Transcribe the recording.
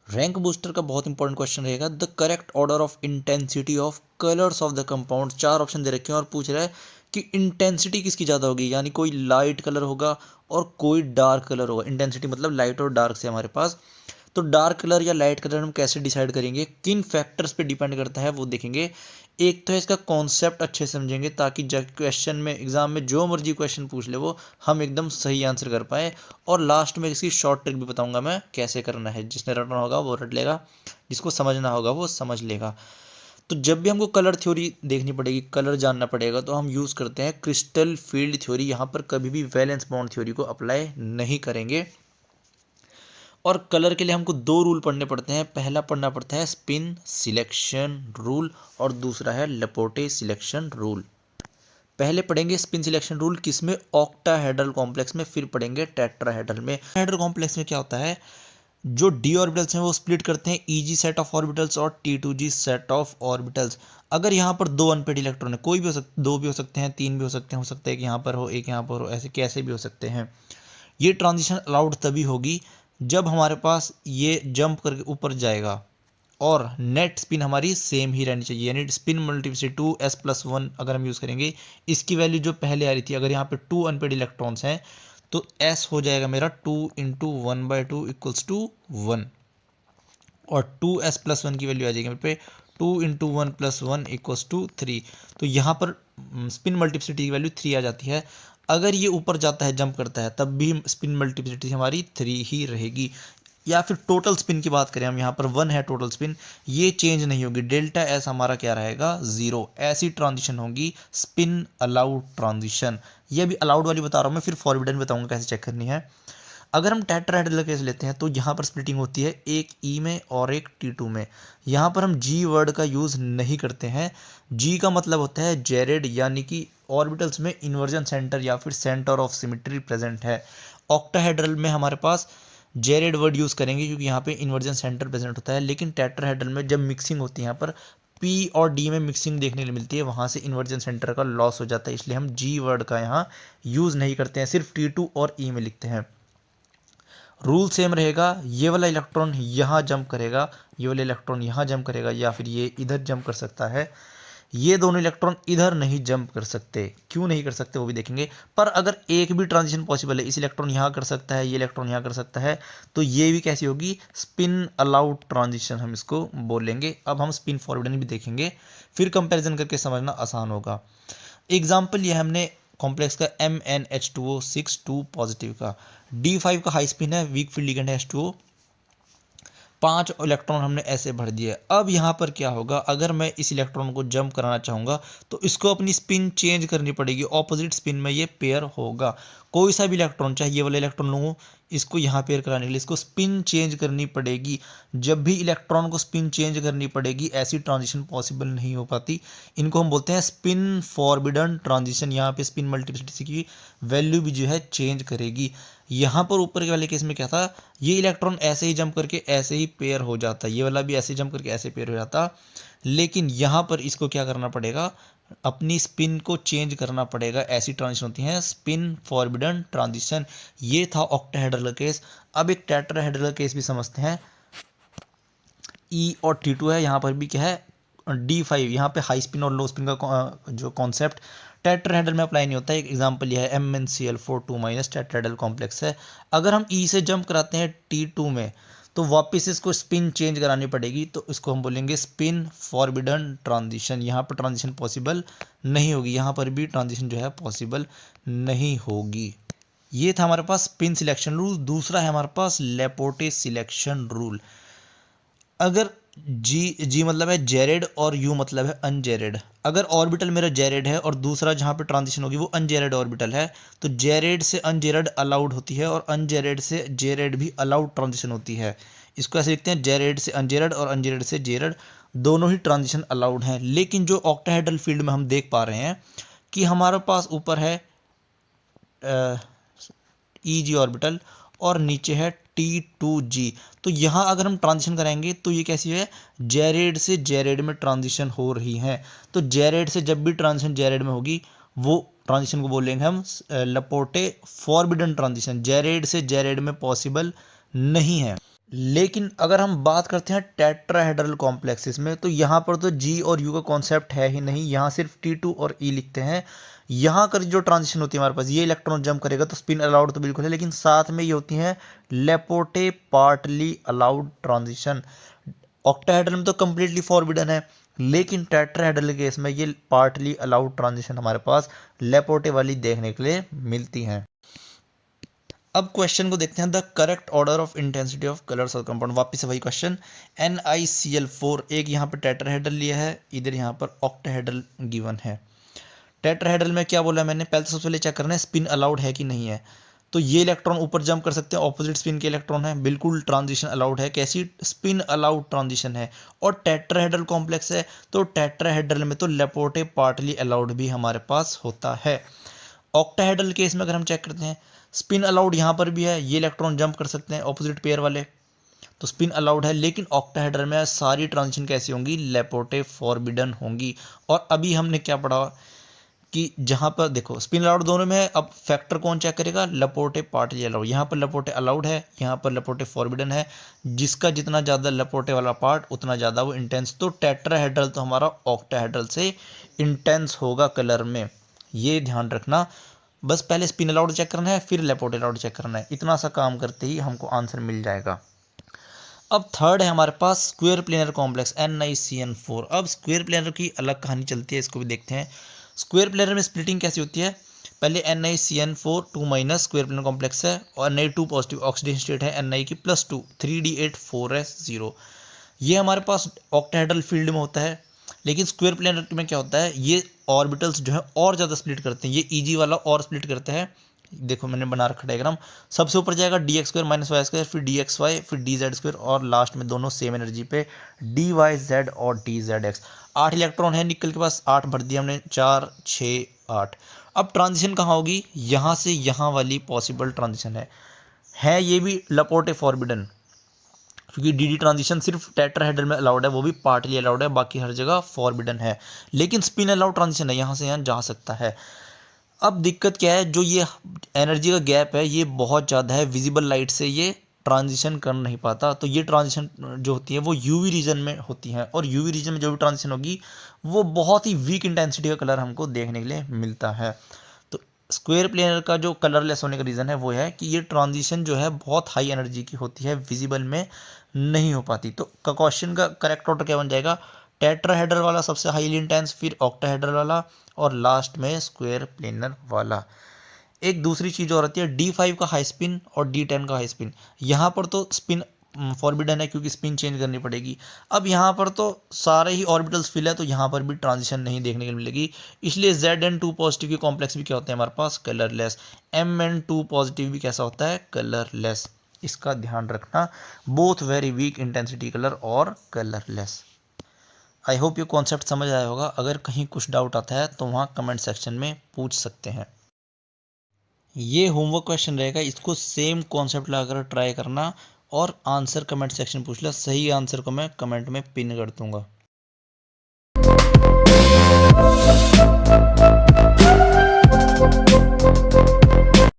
Rank booster का बहुत important question रहेगा, the correct order of intensity of colours of the compound. 4 option दे रखे हैं और पूछ रहा है कि इंटेंसिटी किसकी ज़्यादा होगी, यानी कोई लाइट कलर होगा और कोई डार्क कलर होगा। इंटेंसिटी मतलब लाइट और डार्क से हमारे पास। तो डार्क कलर या लाइट कलर हम कैसे डिसाइड करेंगे, किन फैक्टर्स पे डिपेंड करता है वो देखेंगे। एक तो है इसका कॉन्सेप्ट अच्छे से समझेंगे ताकि जब क्वेश्चन में एग्जाम में जो मर्जी क्वेश्चन पूछ ले वो हम एकदम सही आंसर कर पाए। और लास्ट में इसकी शॉर्ट ट्रिक भी बताऊंगा मैं कैसे करना है। जिसने रटना होगा वो रट लेगा, जिसको समझना होगा वो समझ लेगा। तो जब भी हमको कलर थ्योरी देखनी पड़ेगी, कलर जानना पड़ेगा, तो हम यूज़ करते हैं क्रिस्टल फील्ड थ्योरी। यहाँ पर कभी भी वैलेंस बॉन्ड थ्योरी को अप्लाई नहीं करेंगे। और कलर के लिए हमको 2 रूल पढ़ने पड़ते हैं। पहला पढ़ना पड़ता है स्पिन सिलेक्शन रूल और दूसरा है लेपोटे सिलेक्शन रूल। पहले पढ़ेंगे स्पिन सिलेक्शन रूल किसमें, ऑक्टाहेड्रल कॉम्प्लेक्स में, फिर पढ़ेंगे टेट्राहेड्रल में। हेड्रल कॉम्प्लेक्स में क्या होता है, जो डी ऑर्बिटल्स हैं वो स्प्लिट करते हैं ईजी सेट ऑफ ऑर्बिटल्स और T2G सेट ऑफ ऑर्बिटल्स। अगर यहाँ पर 2 अनपेड इलेक्ट्रॉन है, कोई भी हो सकते, 2 भी हो सकते हैं, 3 भी हो सकते हैं कि यहाँ पर हो, एक यहाँ पर हो, ऐसे कैसे भी हो सकते हैं। ये ट्रांजिशन अलाउड तभी होगी जब हमारे पास ये जंप करके ऊपर जाएगा और नेट स्पिन हमारी सेम ही रहनी चाहिए, यानी स्पिन मल्टीप्लिसिटी 2s+1 अगर हम यूज़ करेंगे। इसकी वैल्यू जो पहले आ रही थी, अगर यहाँ पे 2 अनपेड इलेक्ट्रॉन्स हैं तो s हो जाएगा मेरा 2 × 1/2 = 1 और 2s+1 की वैल्यू आ जाएगी मेरे पे 2 × 1+1 = 3। तो यहाँ पर स्पिन मल्टीप्लिसिटी की वैल्यू 3 आ जाती है। अगर ये ऊपर जाता है, जंप करता है, तब भी स्पिन मल्टीप्लिसिटी हमारी 3 ही रहेगी। या फिर टोटल स्पिन की बात करें हम, यहाँ पर 1 है टोटल स्पिन, ये चेंज नहीं होगी। डेल्टा एस हमारा क्या रहेगा, 0। ऐसी ट्रांजिशन होगी स्पिन अलाउड ट्रांजिशन। ये भी अलाउड वाली बता रहा हूँ मैं, फिर फॉरबिडन बताऊंगा कैसे चेक करनी है। अगर हम टेट्राहेड्रल केस लेते हैं तो यहाँ पर स्प्लिटिंग होती है एक ई में और एक T2 में। यहाँ पर हम जी वर्ड का यूज़ नहीं करते हैं। जी का मतलब होता है जेरेड, यानी कि ऑर्बिटल्स में इन्वर्जन सेंटर या फिर सेंटर ऑफ सिमेट्री प्रेजेंट है। ऑक्टाहेड्रल में हमारे पास जेरेड वर्ड यूज़ करेंगे क्योंकि यहाँ पे इन्वर्जन सेंटर प्रेजेंट होता है। लेकिन टेट्राहेड्रल में जब मिक्सिंग होती है, यहाँ पर P और D में मिक्सिंग देखने को मिलती है, वहाँ से इन्वर्जन सेंटर का लॉस हो जाता है, इसलिए हम जी वर्ड का यहाँ यूज़ नहीं करते हैं, सिर्फ T2 और E में लिखते हैं। रूल सेम रहेगा, ये वाला इलेक्ट्रॉन यहाँ जंप करेगा, ये वाला इलेक्ट्रॉन यहाँ जंप करेगा, या फिर ये इधर जंप कर सकता है। ये दोनों इलेक्ट्रॉन इधर नहीं जंप कर सकते। क्यों नहीं कर सकते वो भी देखेंगे। पर अगर एक भी ट्रांजिशन पॉसिबल है, इस इलेक्ट्रॉन यहाँ कर सकता है, ये इलेक्ट्रॉन यहाँ कर सकता है, तो ये भी कैसी होगी, स्पिन अलाउड ट्रांजिशन हम इसको बोलेंगे। अब हम स्पिन फॉरवर्डन भी देखेंगे, फिर कंपैरिजन करके समझना आसान होगा। एग्जाम्पल ये हमने कॉम्प्लेक्स का MnH2O6 पॉजिटिव का, D5 का हाई स्पिन है, वीक फील्ड लिगेंड है H2O, 5 इलेक्ट्रॉन हमने ऐसे भर दिए। अब यहाँ पर क्या होगा, अगर मैं इस इलेक्ट्रॉन को जंप कराना चाहूँगा तो इसको अपनी स्पिन चेंज करनी पड़ेगी, ऑपोजिट स्पिन में ये पेयर होगा। कोई सा भी इलेक्ट्रॉन, चाहे ये वाला इलेक्ट्रॉन लूँ, इसको यहाँ पेयर कराने के लिए इसको स्पिन चेंज करनी पड़ेगी। जब भी इलेक्ट्रॉन को स्पिन चेंज करनी पड़ेगी, ऐसी ट्रांजिशन पॉसिबल नहीं हो पाती। इनको हम बोलते हैं स्पिन फॉरबिडन ट्रांजिशन। यहाँ पे स्पिन मल्टीप्लिसिटी की वैल्यू भी जो है चेंज करेगी। यहाँ पर ऊपर के वाले केस में क्या था, ये इलेक्ट्रॉन ऐसे ही जंप करके ऐसे ही पेयर हो जाता, ये वाला भी ऐसे जंप करके ऐसे पेयर हो जाता। लेकिन यहाँ पर इसको क्या करना पड़ेगा, अपनी स्पिन को चेंज करना पड़ेगा। ऐसी ट्रांजिशन होती हैं स्पिन फॉरबिडन ट्रांजिशन। ये था ऑक्टाहेड्रल केस। अब एक टेट्राहेड्रल केस भी समझते हैं। E और T2 है, यहाँ पर भी क्या है, D5। यहाँ पे हाई स्पिन और लो स्पिन का जो कॉन्सेप्ट टेट्राहेड्रल में अप्लाई नहीं होता है। एक एग्जांपल यह है MnCl4 2- टेट्राहेड्रल कॉम्प्लेक्स है। अगर हम E से जंप कराते हैं T2 में तो वापस इसको स्पिन चेंज करानी पड़ेगी, तो इसको हम बोलेंगे स्पिन फॉरबिडन ट्रांजिशन। यहाँ पर ट्रांजिशन पॉसिबल नहीं होगी, यहाँ पर भी ट्रांजिशन जो है पॉसिबल नहीं होगी। ये था हमारे पास स्पिन सिलेक्शन रूल। दूसरा है हमारे पास लेपोटे सिलेक्शन रूल। अगर जी मतलब है जेरेड और यू मतलब है अनजेरेड। अगर ऑर्बिटल मेरा जेरेड है और दूसरा जहाँ पे ट्रांजिशन होगी वो अनजेरेड ऑर्बिटल है, तो जेरेड से अनजेरेड अलाउड होती है और अनजेरेड से जेरेड भी अलाउड ट्रांजिशन होती है। इसको ऐसे लिखते हैं, जेरेड से अनजेरेड और अनजेरेड से जेरेड, दोनों ही ट्रांजिशन अलाउड हैं। लेकिन जो ऑक्टाहेड्रल फील्ड में हम देख पा रहे हैं कि हमारे पास ऊपर है Eg ऑर्बिटल और नीचे है T2G। तो यहाँ अगर हम ट्रांजिशन कराएंगे तो ये कैसी है, जेरेड से जेरेड में ट्रांजिशन हो रही है। तो जेरेड से जब भी ट्रांजिशन जेरेड में होगी, वो ट्रांजिशन को बोलेंगे हम लेपोटे फॉरबिडन ट्रांजिशन। जेरेड से जेरेड में पॉसिबल नहीं है। लेकिन अगर हम बात करते हैं टेट्राहेड्रल कॉम्प्लेक्सेस में, तो यहाँ पर तो जी और यू का कॉन्सेप्ट है ही नहीं, यहाँ सिर्फ T2 और E लिखते हैं। यहाँ कर जो ट्रांजिशन होती है हमारे पास, ये इलेक्ट्रॉन जंप करेगा तो स्पिन अलाउड तो बिल्कुल है, लेकिन साथ में ये होती है लेपोटे पार्टली अलाउड ट्रांजिशन। ऑक्टाहेड्रल में तो कंप्लीटली फॉरबिडन है, लेकिन टेट्राहेड्रल के केस में ये पार्टली अलाउड ट्रांजिशन हमारे पास लेपोटे वाली देखने के लिए मिलती हैं। अब क्वेश्चन को देखते हैं, the correct order of intensity of colours of compound. वापस से वही क्वेश्चन, NiCl4 एक यहाँ पर टेट्राहेड्रल लिया है, इधर यहाँ पर ऑक्टाहेड्रल गिवन है। टेट्राहेड्रल में क्या बोला मैंने, पहले तो सबसे पहले चेक करना है स्पिन अलाउड है कि नहीं है। तो ये इलेक्ट्रॉन ऊपर जंप कर सकते हैं, ऑपोजिट स्पिन के इलेक्ट्रॉन है, बिल्कुल ट्रांजिशन अलाउड है। कैसी, स्पिन अलाउड ट्रांजिशन है। और टेट्राहेड्रल कॉम्प्लेक्स है, तो टेट्राहेड्रल में तो लेपोटे पार्टली अलाउड भी हमारे पास होता है। ऑक्टाहेड्रल केस में अगर हम चेक करते हैं, स्पिन अलाउड यहाँ पर भी है, ये इलेक्ट्रॉन जंप कर सकते हैं ऑपोजिट पेयर वाले, तो स्पिन अलाउड है। लेकिन ऑक्टाहेड्रल में सारी ट्रांजिशन कैसी होंगी, लेपोटे फॉरबिडन होंगी। और अभी हमने क्या पढ़ा कि जहाँ पर देखो स्पिन अलाउड दोनों में है, अब फैक्टर कौन चेक करेगा, लेपोटे पार्टली अलाउड। यहाँ पर लेपोटे अलाउड है, यहाँ पर लेपोटे फॉरबिडन है। जिसका जितना ज़्यादा लेपोटे वाला पार्ट उतना ज़्यादा वो इंटेंस। तो टेट्राहेड्रल तो हमारा ऑक्टाहेड्रल से इंटेंस होगा कलर में, ये ध्यान रखना। बस पहले स्पिन अलाउड चेक करना है, फिर लेपोटे अलाउड चेक करना है, इतना सा काम करते ही हमको आंसर मिल जाएगा। अब थर्ड है हमारे पास स्क्वायर प्लेनर कॉम्प्लेक्स NiCN4। अब स्क्वायर प्लेनर की अलग कहानी चलती है, इसको भी देखते हैं। स्क्वायर प्लेनर में स्प्लिटिंग कैसी होती है, पहले NiCN4 2 minus square planar complex है, और Ni 2 पॉजिटिव ऑक्सीडेशन स्टेट है, Ni की +2 3D8 4s0। ये हमारे पास ऑक्टाहेड्रल फील्ड में होता है। लेकिन स्क्वायर प्लेनर में क्या होता है, ये ऑर्बिटल्स जो है और ज़्यादा स्प्लिट करते हैं, ये Eg वाला और स्प्लिट करता है। देखो मैंने बना रखा डायग्राम, सबसे ऊपर जाएगा dx² - y², फिर dxy, फिर dz², और लास्ट में दोनों सेम एनर्जी पे dyz और dzx। 8 इलेक्ट्रॉन है निकल के पास, 8 भर दिया हमने, 4 6 8। अब ट्रांजिशन कहाँ होगी, यहाँ से यहाँ वाली पॉसिबल ट्रांजिशन है ये भी लेपोटे फॉरबिडन, क्योंकि डी ट्रांजिशन सिर्फ टेट्राहेड्रल में अलाउड है, वो भी पार्टली अलाउड है, बाकी हर जगह फॉरबिडन है। लेकिन स्पिन अलाउड ट्रांजिशन है, यहाँ से यहाँ जा सकता है। अब दिक्कत क्या है, जो ये एनर्जी का गैप है ये बहुत ज़्यादा है, विजिबल लाइट से ये ट्रांजिशन कर नहीं पाता। तो ये ट्रांजिशन जो होती है वो यूवी रीजन में होती है, और यूवी रीजन में जो भी ट्रांजिशन होगी वो बहुत ही वीक इंटेंसिटी का कलर हमको देखने के लिए मिलता है। तो स्क्वायर प्लेनर का जो कलरलेस होने का रीज़न है वो है कि ये ट्रांजिशन जो है बहुत हाई एनर्जी की होती है, विजिबल में नहीं हो पाती। तो क्वेश्चन का करेक्ट ऑर्डर क्या बन जाएगा, टेट्राहेड्रल वाला सबसे हाईली इंटेंस, फिर ऑक्टाहेड्रल वाला, और लास्ट में स्क्वायर प्लेनर वाला। एक दूसरी चीज़ और आती है D5 का हाई स्पिन और D10 का हाई स्पिन। यहाँ पर तो स्पिन फॉरबिडन है क्योंकि स्पिन चेंज करनी पड़ेगी। अब यहाँ पर तो सारे ही ऑर्बिटल्स फिल है, तो यहाँ पर भी ट्रांजिशन नहीं देखने को मिलेगी, इसलिए Zn2 पॉजिटिव के कॉम्प्लेक्स भी क्या होते हैं हमारे पास, कलरलेस। Mn2 पॉजिटिव भी कैसा होता है, कलरलेस। इसका ध्यान रखना, both very weak intensity colour और कलरलेस। आई होप ये कॉन्सेप्ट समझ आया होगा। अगर कहीं कुछ डाउट आता है तो वहाँ कमेंट सेक्शन में पूछ सकते हैं। ये होमवर्क क्वेश्चन रहेगा, इसको सेम कॉन्सेप्ट लगाकर ट्राई करना, और आंसर कमेंट सेक्शन पूछ लो, सही आंसर को मैं कमेंट में पिन कर दूंगा।